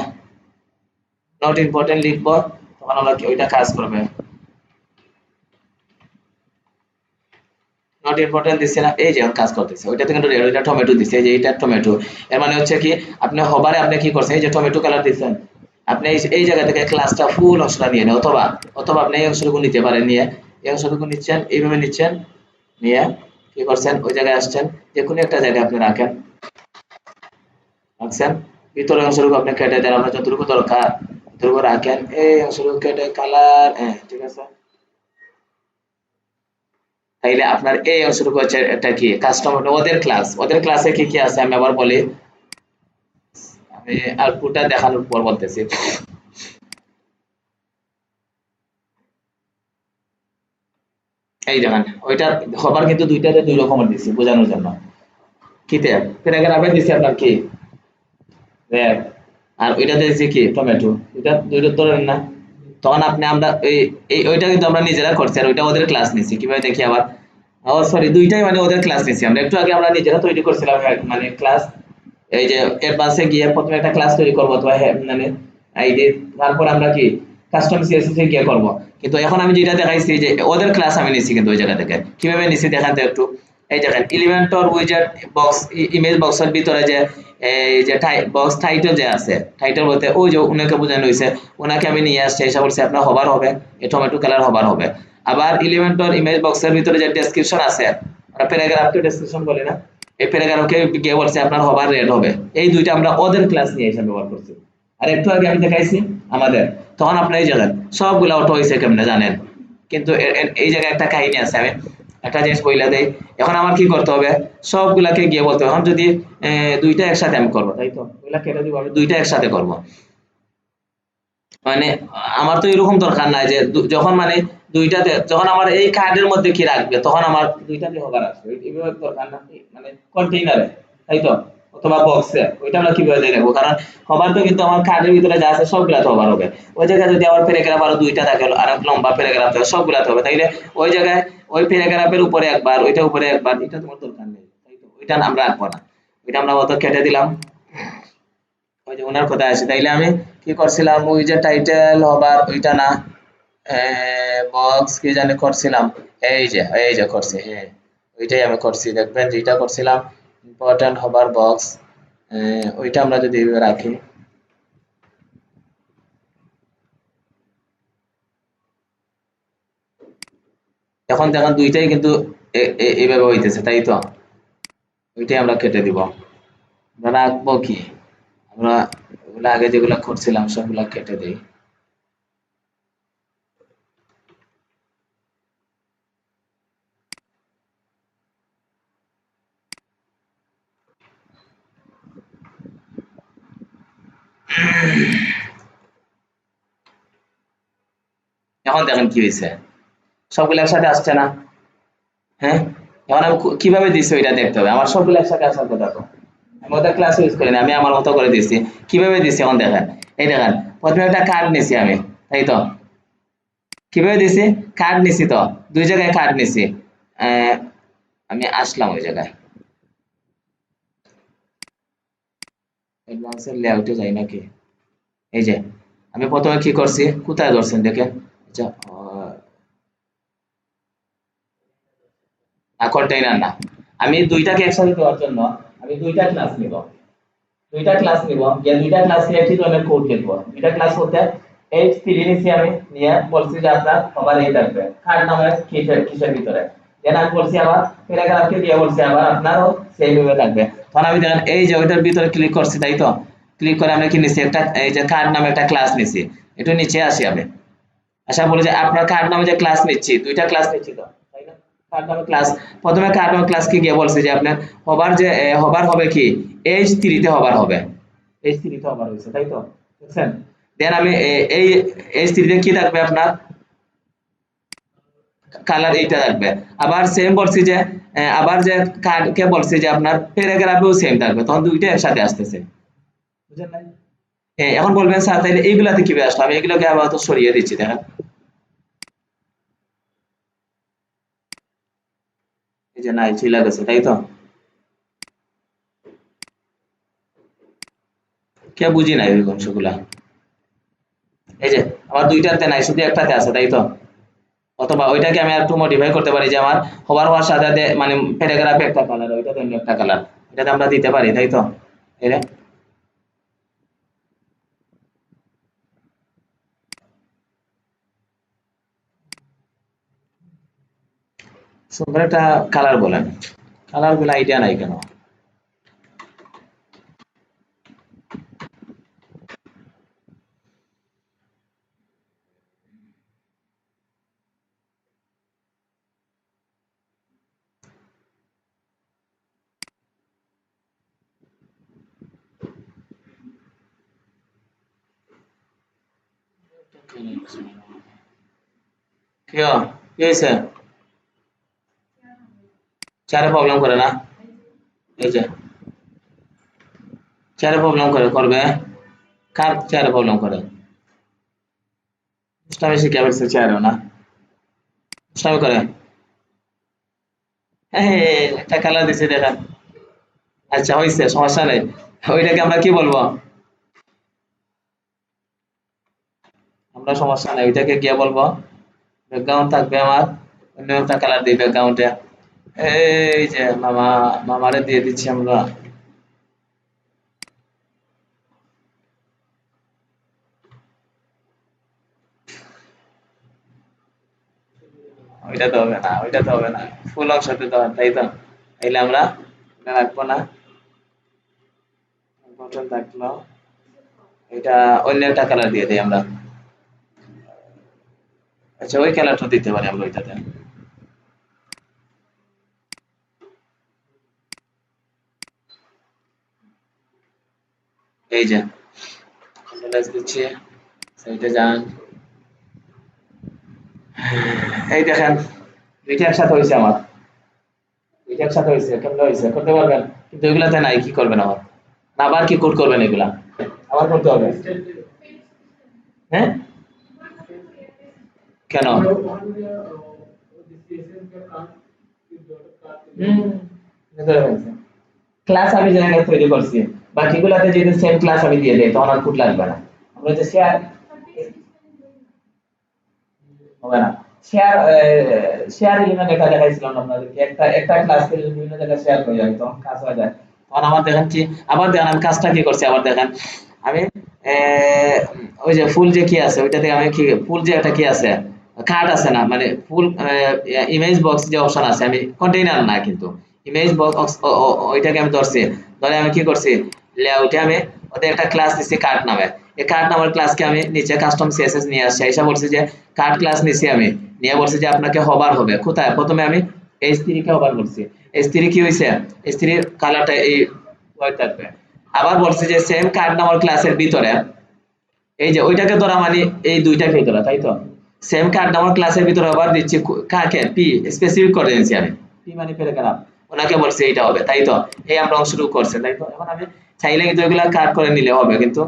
নট ইম্পর্টেন্ট লিখবো, তখন আমরা ওইটা কাজ করবে, নট ইম্পর্টেন্ট দিচ্ছে না, এই যে কাজ করতেছে, ওইটাতে কিন্তু রেড, ওইটা টমেটো দিচ্ছে, এই যে এইটা টমেটো, এর মানে হচ্ছে কি আপনি হবারে আপনি কি করছেন, এই যে টমেটো কালার দিচ্ছেন, আপনি এই জায়গা থেকে ক্লাসটা ফুল অংশটা নিয়ে নেন, অথবা অথবা আপনি এই অংশটুকু নিতে পারেন, নিয়ে এই অংশটুকু নিচ্ছেন, এইভাবে নিচ্ছেন, নিয়ে কি করছেন, ওই জায়গায় আসছেন, যে কোনো একটা জায়গায় আপনি রাখেন, রাখছেন, ভিতরের অংশটুকু আপনি কেটে দেন, আপনার যতটুকু দরকার ততটুকু রাখেন, এই অংশটুকু কেটে কালার, হ্যাঁ ঠিক আছে, তাইলে আপনার এই অংশটুকু হচ্ছে এটা কি কাস্টমার, ওদের ক্লাসে কি কি আছে আমি আবার বলি, আমি আউটপুটটা দেখানোর পর বলতেছি, এই দেখেন ওইটা খবর কিন্তু দুইটাতে দুই রকমের দিছি বোঝানোর জন্য, কিতে প্যারাগ্রাফে দিছি আপনার কি রেড, আর ওইটাতে দিছি কি টমেটো, এটা দুইটা ধরেন না, তখন আপনি আমরা এই ওইটা কিন্তু আমরা নিজেরা করছি, আর ওইটা ওদের ক্লাস নিছি, কিভাবে দেখি আবার, ও সরি দুইটাই মানে ওদের ক্লাস নিছি, আমরা একটু আগে আমরা নিজেরা তৈরি করছিলাম মানে ক্লাস, এই যে অ্যাডভান্সে গিয়ে প্রথমে একটা ক্লাস তৈরি করবো, অথবা মানে এই যে তারপর আমরা কি কাস্টম সিএসএস এ গিয়ে করবো, কিন্তু এখন আমি যেটা দেখাইছি যে ওদের ক্লাস আমি নিছি, কিন্তু ওই জায়গা থেকে কিভাবে নিছি দেখান তো একটু, এই দেখেন এলিমেন্টর উইজার্ড বক্স, ইমেজ বক্সের ভিতরে যে এই যে বক্স টাইটেল যে আছে, টাইটেল বলতে ওই যে উনাকে বোঝানো হয়েছে, ওনাকে আমি নিয়ে আসছি, এসে বলছি আপনার হবার হবে, এই টমেটো কালার হবার হবে, আবার এলিমেন্টর ইমেজ বক্সের ভিতরে যে ডেসক্রিপশন আছে, আমরা প্যারাগ্রাফকে ডেসক্রিপশন বলি না, এই প্যারাগ্রাফকে গিয়ে বলছে আপনার হবার রেড হবে, এই দুইটা আমরা ওদের ক্লাস নিয়ে এসে ব্যবহার করছি, আর একটু আগে আমি দেখাইছি আমাদের, তখন আপনি এই জানেন সবগুলা অটো হয়েছে কেমনে জানেন, কিন্তু এই জায়গায় একটা কাহিনী আছে, আমি একটা জিনিস বইলা দেই। এখন আমার কি করতে হবে, সবগুলাকে গিয়ে বলতে হবে। এখন যদি দুইটা একসাথে আমি করবো, তাই তো ওগুলা কেটে দিব, আমি দুইটা একসাথে করব। মানে আমার তো এরকম দরকার নাই যে যখন মানে দুইটাতে, যখন আমার এই কার্ডের মধ্যে কি রাখবে তখন আমার দুইটাতে হবার আসবে, এইভাবে দরকার না। মানে কন্টেইনারে, তাই তো, অথবা বক্সে, ওইটা আমরা কিভাবে দিয়ে রাখবো, কারণ হবার তো কিন্তু আমার কার্ডের ভিতরে যা আছে সবগুলা তো হবার হবে। ওই জায়গায় যদি আমার প্যারাগ্রাফ আরো দুইটা থাকে, আর এক লম্বা প্যারাগ্রাফ থাকে, সবগুলাতে হবে, তাইলে ওই জায়গায় ওই প্যারাগ্রাফের উপরে একবার, ওইটা উপরে একবার, এটা তোমার দরকার নেই, তাই তো, ওইটা আমরা রাখবো না। ওইটা আমরা অত কেটে দিলাম। ওই যে ওনার কথা আছে, তাইলে আমি কি করছিলাম, ওই যে টাইটেল হবার ওইটা না, বক্স কি জানি করছিলাম, এই যে করছি, হ্যাঁ ওইটাই আমি করছি, দেখবেন যেটা করছিলাম ইম্পর্টেন্ট হবার বক্স, ওইটা আমরা যদি এইভাবে রাখি, এখন দেখেন দুইটাই কিন্তু এইভাবে হইতেছে, তাই তো, ওইটাই আমরা কেটে দিব। আমরা রাখবো কি, আমরা ওগুলো আগে যেগুলো করছিলাম সবগুলা কেটে দিই। এখন দেখেন কি হয়েছে, সবগুলো একসাথে আসছে না? হ্যাঁ, এখন আমি কিভাবে দিছি ওইটা দেখতে হবে, আমার সবগুলো একসাথে আসার কথা তো। আমি ওদের ক্লাস ইউজ করিনি, আমি আমার মতো করে দিছি। কিভাবে দিছি এখন দেখেন, এই দেখেন, প্রথমে একটা কার্ড নিছি আমি, তাই তো, কিভাবে দিছি, কার্ড নিছি তো, দুই জায়গায় কার্ড নিছি। আহ, আমি আসলাম ওই জায়গায়, অ্যাডভান্সের লেআউটে যাই নাকি, এই যে আমি প্রথমে কি করছি, কোথায় ধরছেন দেখেন, আচ্ছা, কন্টেইনার না, আমি দুইটাকে একসাথে দেওয়ার জন্য আমি দুইটা ক্লাস নিব, গিয়ে দুইটা ক্লাস নিয়ে কি ধরনের কোড লিখবো, দুইটা ক্লাস বলতে H3 নিছি আমি, নিয়ে বলছি যে আপনার সবার এই থাকবে কার্ড নামের কিসের ভিতরে, দেন আমি বলছি আবার প্যারাগ্রাফকে দিয়ে বলছি আবার আপনারও সেই ভাবে থাকবে। তখন আমি দেখেন এই যে ওইটার ভিতরে ক্লিক করছি, তাই তো, ক্লিক করে আমরা কি নিছি, একটা এই যে কার্ড নামে একটা ক্লাস নিছি, একটু নিচে আসি আমি, আশা বলে যে আপনার কার্ড নামে যে ক্লাস নিচ্ছি, দুইটা ক্লাস নিচ্ছি তো, তাই না, কার্ড নামে ক্লাস, প্রথমে কার্ড নামে ক্লাসকে গিয়ে বলছি যে আপনার হবার যে হবার হবে কি, H3 তে হবার হবে, H3 তে হবার হয়েছে, তাই তো, বুঝছেন। দেন আমি এই H3 তে কি থাকবে আপনার, কালার এইটা থাকবে। আবার সেম বলছি যে আবার যে কার্ড কে বলছি যে আপনার প্যারাগ্রাফেও সেম থাকবে, তখন দুইটা একসাথে আসতেছে, বুঝছেন না? এখন বলবেন স্যার তাইলে এইগুলাতে কিভাবে আসলো, আমি এগুলোকে আবার তো সরিয়ে দিচ্ছি, দেখেন এই যে নাই চলে গেছে, তাই তো, কে বুঝি নাই ওই অংশগুলা, এই যে আমার দুইটাতে নাই, শুধু একটাতে আছে, তাই তো, অথবা ওইটাকে আমি একটু মডিফাই করতে পারি যে আমার হওয়ার সাথে সাথে মানে প্যারাগ্রাফে একটা কালার, ওইটাতে অন্য একটা কালার, এটাতে আমরা দিতে পারি, তাই তো, এই যে সুন্দর একটা কালার বলেন, কালার গুলো আইডিয়া নাই কেন, কি কি হয়েছে, চারে প্রবলেম করে না, এই যে চারে প্রবলেম করবে, কার চারে প্রবলেম করে, দুষ্টামি শিখে ফেলছে চেয়ারেও না, দুষ্টামি করে, হ্যাঁ একটা কালার দিছে দেখেন, আচ্ছা হয়েছে, সমস্যা নেই, ওইটাকে আমরা কি বলবো, আমরা সমস্যা নেই, ওইটাকে গিয়ে বলবো ব্যাকগ্রাউন্ড থাকবে আমার, অন্য একটা কালার দিই ব্যাকগ্রাউন্ডে, এই যে মামারে দিয়ে দিচ্ছি আমরা, ওইটা তো হবে না, ওইটা তো হবে না, ফুল অংশতে তো হবে, তাই তো, তাইলে আমরা এটা রাখবো না, বটন থাকলো, এটা অন্য একটা কালার দিয়ে দিই আমরা, আচ্ছা ওই কালারটা দিতে পারি আমরা ওইটাতে। এই যে কন্ট্রোল দিচ্ছি, সাইডে যান, এই দেখেন দুইটা একসাথে হয়েছে আমার, দুইটা একসাথে হয়েছে, কেমন হয়েছে করতে পারবেন? কিন্তু এগুলাতে নাই, কি করবেন আবার? না আবার কি কোড করবেন এগুলা? আবার করতে হবে? হ্যাঁ কেন? ক্লাস আমি জায়গায় তৈরি করছি, বাকিগুলাতে যদি সেম ক্লাস আমি দিয়ে দেই তখন আর কোড লাগবে না। আমরা যে শেয়ার হবে না, শেয়ার শেয়ার এলিমেন্ট একটা দেখাইছিলাম আপনাদেরকে, একটা একটা ক্লাসকে যদি বিভিন্ন জায়গায় শেয়ার করে যায় তখন কাজ হয়ে যায়। তখন আমার দেখেন কি, আবার দেখেন আমি কাজটা কি করছি, আবার দেখেন আমি ওই যে ফুল যে কি আছে ওইটাতে আমি কি ফুল যে একটা কি আছে কার্ড আছে না, মানে ফুল ইমেজ বক্স যে অপশন আছে, আমি কন্টেইনার না কিন্তু ইমেজ বক্স ওইটাকে আমি ধরছি, ধরে আমি কি করছি লেআউটে আমি ওদের একটা ক্লাস দিচ্ছি কার্ড নামে, এই কার্ড নামের ক্লাসকে আমি নিচে কাস্টম সিএসএস নিয়ে আসছি, এসে বলছি যে কার্ড ক্লাস নিছি আমি, নিয়ে বলছি যে আপনাকে হবার হবে কোথায়, প্রথমে আমি H3 কে হবার করছি, H3 কি হইছে, H3 কালারটা এই হোয়াইট থাকবে। আবার বলছি যে সেম কার্ড নামের ক্লাসের ভিতরে এই যে ওইটাকে ধরা মানে এই দুইটাকে ধরা, তাই তো? সেম কার্ড নামের ক্লাসের ভিতরে আবার দিচ্ছি কাকে, পি স্পেসিফিক করে দিয়েছি আমি, পি মানে প্যারাগ্রাফ, ওনাকে বলছি এইটা হবে, তাই তো? এই আমরা শুরু করছে, তাই তো? এখন আমি চাইলে কিন্তু এগুলা কাট করে নিলে হবে, কিন্তু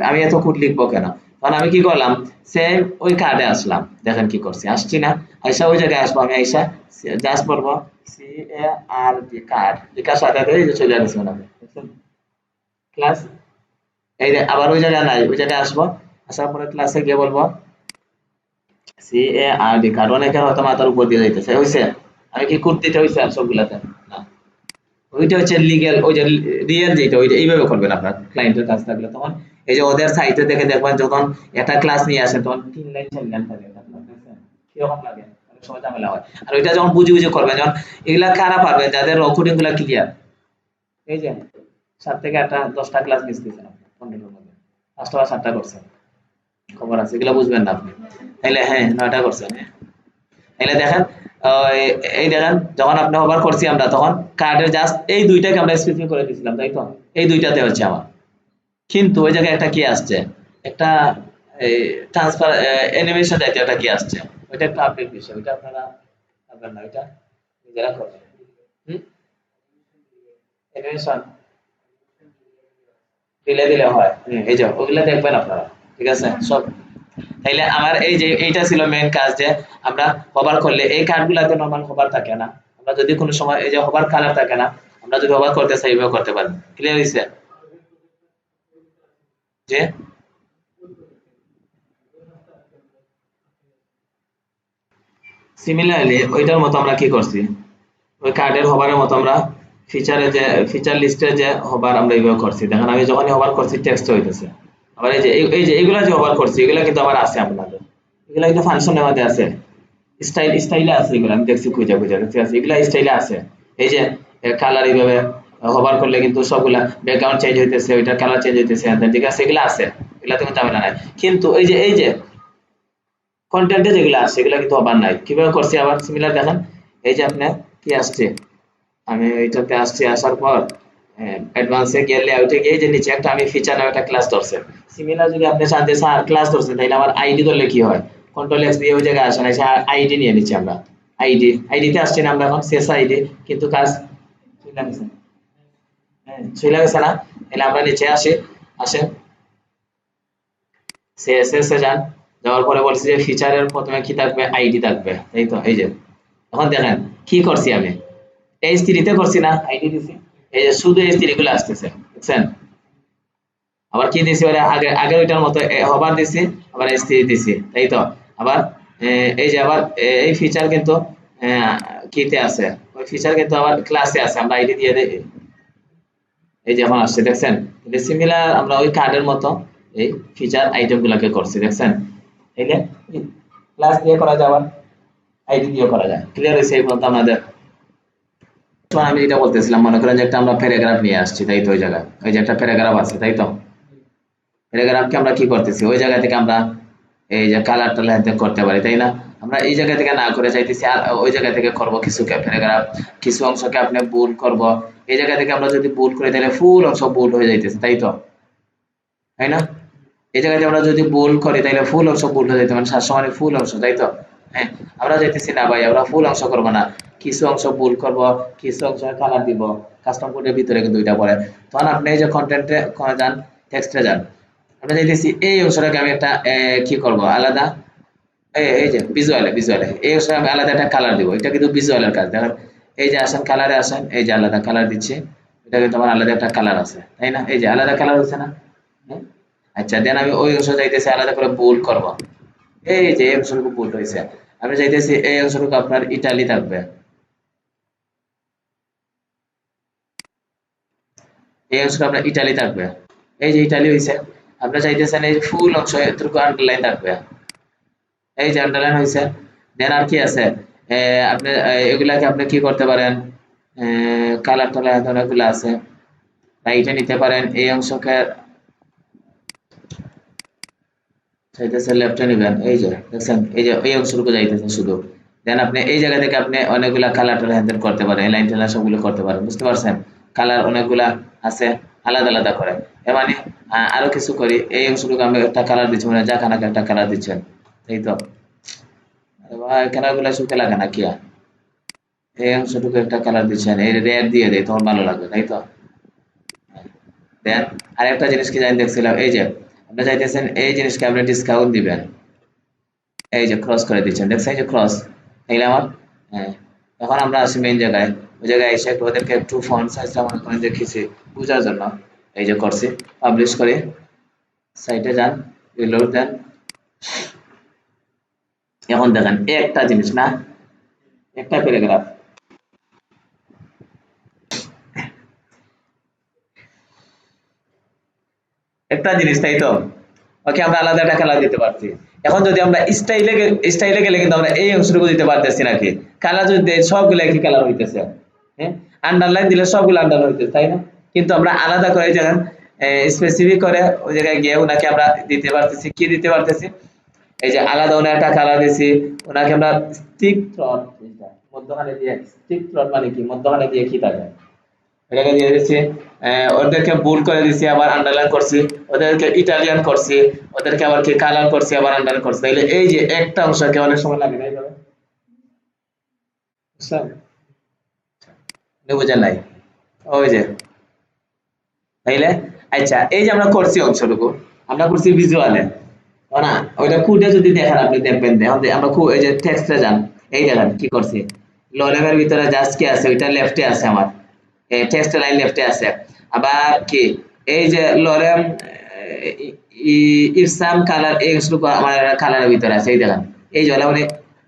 আমি এত কোড লিখবো কেন? তখন আমি কি করলাম, সেম ওই কার্ডে আসলাম, দেখেন কি করছি, আসছি না, আইসা ওই জায়গায় আসবো, আমি আইসা জাস্ট বলবো CARD কার্ড, লেখার সাথে সাথে এই যে চলে আসছে না ক্লাস, এই যে আবার ওই জায়গায় নাই, ওই জায়গায় আসবো, আসার পরে ক্লাসে গিয়ে বলবো CARD কার্ড, অনেকের হয়তো মাথার উপর দিয়ে যাইতেছে, হইছে? আমি কি কোড দিতে হইছে আর সবগুলাতে? না, ওইটা হচ্ছে লিগ্যাল, ওই যে রিয়েল যেটা ওইটা এইভাবে করবেন আপনার ক্লায়েন্টের কাজ থাকলে, তখন এই যে ওদের সাইটে দেখে দেখবেন যখন একটা ক্লাস নিয়ে আসেন তখন 3 লাইন 4 লাইন থাকে একটা ক্লাস, দেখছেন কিরকম লাগে, অনেক সময় ঝামেলা হয়। আর ওইটা যখন বুঝে বুঝে করবেন, যখন এগুলা কারা পারবে যাদের কোডিং গুলা ক্লিয়ার, এই যে 7 থেকে 8টা 10টা ক্লাস মিস দিয়েছেন আপনি 15 এর মধ্যে, 5টা বা 7টা করছেন, খবর আছে, এগুলা বুঝবেন না আপনি, তাইলে হ্যাঁ 9টা করছেন, হ্যাঁ তাইলে দেখেন এই দেখেন যখন আপনি ওভার করছি আমরা, তখন কার্ডের জাস্ট এই দুইটাকে আমরা স্পেসিফাই করে দিয়েছিলাম, তাই তো? এই দুইটাতে হচ্ছে আমার, কিন্তু ওই জায়গায় একটা কি আসছে, একটা এই ট্রান্সফার অ্যানিমেশন জাতীয় একটা কি আসছে, ওইটা একটা আপডেট বিষয়, ওইটা আপনারা পারবেন না, ওইটা নিজেরা করবেন। হুম, অ্যানিমেশন দিলে দিলে হয়, এই যে ওগুলা দেখবেন আপনারা, ঠিক আছে সব। তাইলে আমার এই যে এইটা ছিল মেইন কাজ, যে আমরা হোভার করলে এই কার্ডগুলাতে নরমাল হোভার থাকে না, আমরা যদি কোনো সময় এই যে হোভার কালার থাকে না, আমরা যদি হোভার করতে চাই এইভাবে করতে পারি, ক্লিয়ার হইছে? যে সিমিলারলি ওইটার মতো আমরা কি করছি, ওই কার্ডের হোভারের মতো আমরা ফিচারে যে ফিচার লিস্টে যে হোভার আমরা এইভাবে করছি, দেখেন আমি যখনই হোভার করছি টেক্সট হইতেছে, আবার এই যে এই যে এগুলা যে হোভার করছি এগুলা কিন্তু আবার আছে আপনাদের, এগুলা কিন্তু ফাংশনের মধ্যে আছে, স্টাইলে আছে, এগুলো আমি দেখছি খুঁজে খুঁজে দেখছি আছে, এগুলা স্টাইলে আছে। এই যে কালার এইভাবে হোভার করলে কিন্তু সবগুলা ব্যাকগ্রাউন্ড চেঞ্জ হইতেছে, ওইটার কালার চেঞ্জ হইতেছে, ঠিক আছে এগুলা আছে, এগুলা তো ঝামেলা নাই। কিন্তু এই যে কন্টেন্টে যেগুলো আছে এগুলো কিন্তু আবার নাই, কিভাবে করছি আবার সিমিলার দেখেন, এই যে আপনার কি আসছে, আমি এইটাতে আসছি, আসার পর অ্যাডভান্সে গিয়ে লেআউটে গিয়ে যে নিচে একটা আমি ফিচার নামে একটা ক্লাস ধরছে, সিমিলার যদি আপনি চান যে স্যার ক্লাস ধরছেন তাহলে আমার আইডি ধরলে কি হয়, কন্ট্রোল এক্স দিয়ে ওই জায়গায় আসেন, এসে আইডি নিয়ে নিচ্ছি আমরা, আইডিতে আসছি না আমরা এখন, শেষ আইডি, কিন্তু কাজ চলে গেছে, হ্যাঁ চলে গেছে না? তাহলে আমরা নিচে আসি, আসেন সিএসএস এ যান, যাওয়ার পরে বলছি যে ফিচারের প্রথমে কি থাকবে, আইডি থাকবে, তাই তো? এই যে এখন দেখেন কি করছি আমি, H3 তে করছি না, আইডি দিছি, এই যে শুধু H3 গুলো আসতেছে, দেখছেন? আবার কি দিছি, ওরা আগে আগের ওইটার মতো হবার দিছি, আবার H3 দিছি, তাই তো? আবার এই যে আবার এই ফিচার কিন্তু কিতে আছে, ওই ফিচার কিন্তু আবার ক্লাসে আছে, আমরা আইডি দিয়ে দিই, এই যে এখন আসছে, দেখছেন? সিমিলার আমরা ওই কার্ডের মতো এই ফিচার আইটেম গুলাকে করছি, দেখছেন? এই যে ক্লাস দিয়ে করা যায়, আবার আইডি দিয়ে করা যায়, ক্লিয়ার হয়েছে এই পর্যন্ত আমাদের? তো আমি এটা বলতেছিলাম, মনে করেন যে একটা আমরা প্যারাগ্রাফ নিয়ে আসছি, তাই তো? ওই জায়গায় ওই যে একটা প্যারাগ্রাফ আছে, তাই তো? প্যারাগ্রাফকে আমরা কি করতেছি, ওই জায়গা থেকে আমরা এই যে কালারটা লেনদেন করতে পারি, তাই না? আমরা এই জায়গা থেকে না করে চাইতেছি আর ওই জায়গা থেকে করব কিছু প্যারাগ্রাফ, কিছু অংশকে আপনি বোল্ড করব। এই জায়গা থেকে আমরা যদি বোল্ড করি তাহলে ফুল অংশ বোল্ড হয়ে যাইতেছে, তাই তো? তাই না? এই জায়গাতে আমরা যদি বোল্ড করি তাহলে ফুল অংশ বোল্ড হয়ে যাইতে, মানে 700 মানে ফুল অংশ, তাই তো? হ্যাঁ, আমরা চাইতেছি না ভাই আমরা ফুল অংশ করব না, কিছু অংশ বোল্ড করব, কিছু অংশ কালার দিব। কাস্টম কোডের ভিতরে কিন্তু এটা পড়ে। তখন আপনি এই যে কন্টেন্টে যান, টেক্সটে যান, আমরা চাইতেছি এই অংশটাকে আমি একটা কি করব আলাদা, এই যে ভিজুয়ালে এই অংশটা আমি আলাদা একটা কালার দিব। এটা কিন্তু ভিজুয়ালের কাজ। দেখেন এই যে আসেন কালারে আসেন, এই যে আলাদা কালার দিচ্ছি, এটা কিন্তু আমার আলাদা একটা কালার আছে, তাই না? এই যে আলাদা কালার হচ্ছে না? হ্যাঁ? আচ্ছা দেন আমি ওই অংশ চাইতেছি আলাদা করে বোল্ড করব। এই যে এই অংশটুকু বোল্ড হয়েছে, আমি চাইতেছি এই অংশটুকু আপনার ইটালি থাকবে, এই অংশটা আপনার ইটালি থাকবে। এই যে ইটালি হয়েছে, আপনি চাইতেছেন এই ফুল অংশ এতটুকু আন্ডারলাইন থাকবে, এই যে আন্ডারলাইন হয়েছে। দেন আর কি আছে, আপনি এগুলাকে আপনি কি করতে পারেন, কালার টালার অনেকগুলো আছে, তাই এটা নিতে পারেন। এই অংশকে চাইতেছে লেফটে নিবেন, এই যে দেখছেন এই যে এই অংশটুকু যাইতেছে শুধু। দেন আপনি এই জায়গা থেকে আপনি অনেকগুলা কালার টালার হ্যান্ডেল করতে পারেন, লাইন টালার সবগুলো করতে পারেন, বুঝতে পারছেন? কালার অনেকগুলা আছে আলাদা আলাদা করে। এর মানে আরো কিছু করি, এই অংশটুকু আমি একটা কালার দিচ্ছি, মানে যা খানাকে একটা কালার দিচ্ছেন, এই তো? আরে ভাই কালার গুলা শুকে লাগে না কি আর? এই অংশটুকু একটা কালার দিচ্ছেন, এই রেড দিয়ে দেয় তখন ভালো লাগবে, তাই তো? দেন আরেকটা জিনিস কি জানি দেখছিলাম, এই যে আপনি চাইতেছেন এই জিনিসকে আপনি ডিসকাউন্ট দিবেন, এই যে ক্রস করে দিচ্ছেন, দেখছেন এই যে ক্রস, এগুলো আমার। হ্যাঁ, এখন আমরা আসি মেইন জায়গায়, ওই জায়গায় এসে একটু ওদেরকে একটু ফন্ট সাইজটা মনে করেন দেখেছি বোঝার জন্য, এই যে করছি, পাবলিশ করি, সাইটে যান, রিলোড দেন। এখন দেখেন একটা জিনিস না, একটা প্যারাগ্রাফ, একটা জিনিস, তাই তো? ওকে আমরা আলাদা একটা কালার দিতে পারছি। এখন যদি আমরা স্টাইলে গেলে কিন্তু আমরা এই অংশটুকু দিতে পারতেছি নাকি? কালার যদি দেই সবগুলো একই কালার হইতেছে। হ্যাঁ, আন্ডারলাইন দিলে সবগুলো আন্ডারলাইন হইতেছে, তাই না? কিন্তু আমরা আলাদা করে যখন স্পেসিফিক করে ওই জায়গায় গিয়ে ওনাকে আমরা দিতে পারতেছি, কি দিতে পারতেছি, এই যে আলাদা ওনার একটা কালার দিছি, ওনাকে আমরা স্টিক থ্রট, মধ্যখানে দিয়ে স্টিক থ্রট মানে কি, মধ্যখানে দিয়ে কি থাকে এটাকে দিয়ে দিচ্ছি। ওদেরকে বোল্ড করে দিছি, আবার আন্ডারলাইন করছি, ওদেরকে ইটালিয়ান করছি, ওদেরকে আবার কি কালার করছি, আবার আন্ডারলাইন করছি। তাইলে এই যে একটা অংশকে অনেক সময় লাগে না এইভাবে, বুঝছেন? বুঝেন নাই? ওই যে তাইলে আচ্ছা এই যে আমরা করছি অংশটুকু, আমরা করছি ভিজুয়ালে, না ওইটা কোডে যদি দেখেন আপনি দেখবেন আমরা খুব এই যে টেক্সটে যান, এই দেখেন কি করছি, লরেমের ভিতরে জাস্ট কি আছে ওইটা লেফটে আছে আমার, টেক্সট লাইন লেফটে আছে। আবার কি এই যে লরেম ইরসাম কালার এই আমার কালারের ভিতরে আছে, এই দেখেন এই যে মানে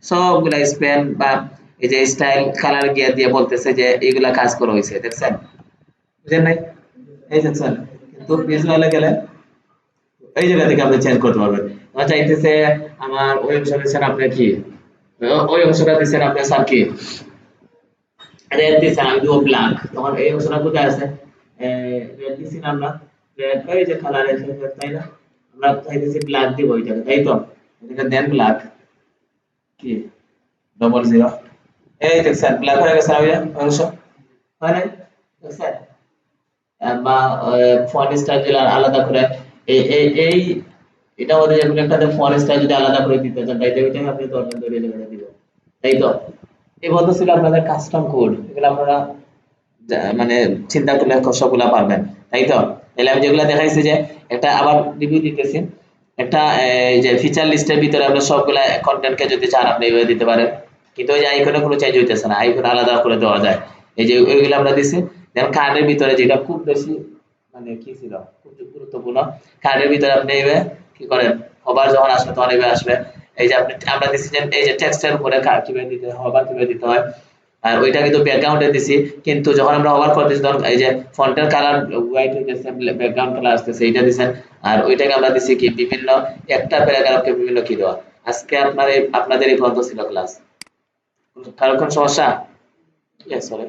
সবগুলা স্পেন বা এই যে স্টাইল কালার গিয়ে দিয়ে বলতেছে যে এইগুলা কাজ করা হয়েছে, দেখছেন? বুঝেন নাই? এই দেখছেন? কিন্তু ভিজুয়ালে গেলে এই জায়গা থেকে আপনি চেঞ্জ করতে পারবেন। আমার চাইতেছে আমার ওই অংশটা দিচ্ছেন আপনি কি, ওই অংশটা দিচ্ছেন আপনি স্যার কি রেড দিচ্ছেন, আমি দিব ব্ল্যাক, তখন এই অংশটা কোথায় আছে, রেড দিচ্ছি না আমরা, রেড এই যে কালার আছে, তাই না? আমরা চাইতেছি ব্ল্যাক দিব ওইটাকে, তাই তো? এটাকে দেন ব্ল্যাক কি 00, এই দেখছেন ব্ল্যাক হয়ে গেছে ওই অংশ, হয় নাই? দেখছেন? বা ফন্ট স্টাইল দিলে আলাদা করে এই এই এই এটা আমাদের যেমন একটা ফন্ট স্টাইল যদি আলাদা করে দিতে চান তাই ওইটাকে আপনি দরকার ধরে লেখা দিবেন, তাই তো? এই বলতে ছিল আপনাদের কাস্টম কোড, এগুলো আপনারা মানে চিন্তা করলে সবগুলা পারবেন, তাই তো? তাহলে আমি যেগুলা দেখাইছি যে একটা আবার রিভিউ দিতেছি, একটা এই যে ফিচার লিস্টের ভিতরে আপনি সবগুলা কন্টেন্টকে যদি চান আপনি এইভাবে দিতে পারেন, কিন্তু ওই যে আইকনে কোনো চেঞ্জ হইতেছে না, আইকন আলাদা করে দেওয়া যায়, এই যে ওইগুলো আমরা দিছি। দেন কার্ডের ভিতরে যেটা খুব বেশি মানে কি ছিল খুব গুরুত্বপূর্ণ, কার্ডের ভিতরে আপনি এইভাবে কি করেন, হবার যখন আসবে তখন এইভাবে আসবে, এই যে আপনি আমরা দিছি যে এই যে টেক্সটের উপরে কিভাবে দিতে হয়, হবার কিভাবে দিতে হয়, আর ওইটা কিন্তু ব্যাকগ্রাউন্ডে দিছি, কিন্তু যখন আমরা ওভার করতেছি তখন এই যে ফন্টের কালার হোয়াইট হইতেছে, ব্যাকগ্রাউন্ড কালার আসতেছে, এইটা দিছেন। আর ওইটাকে আমরা দিছি কি বিভিন্ন একটা প্যারাগ্রাফকে বিভিন্ন কি দেওয়া। আজকে আপনাদের এই পর্যন্ত ছিল ক্লাস, কারো কোনো সমস্যা? Yes sorry.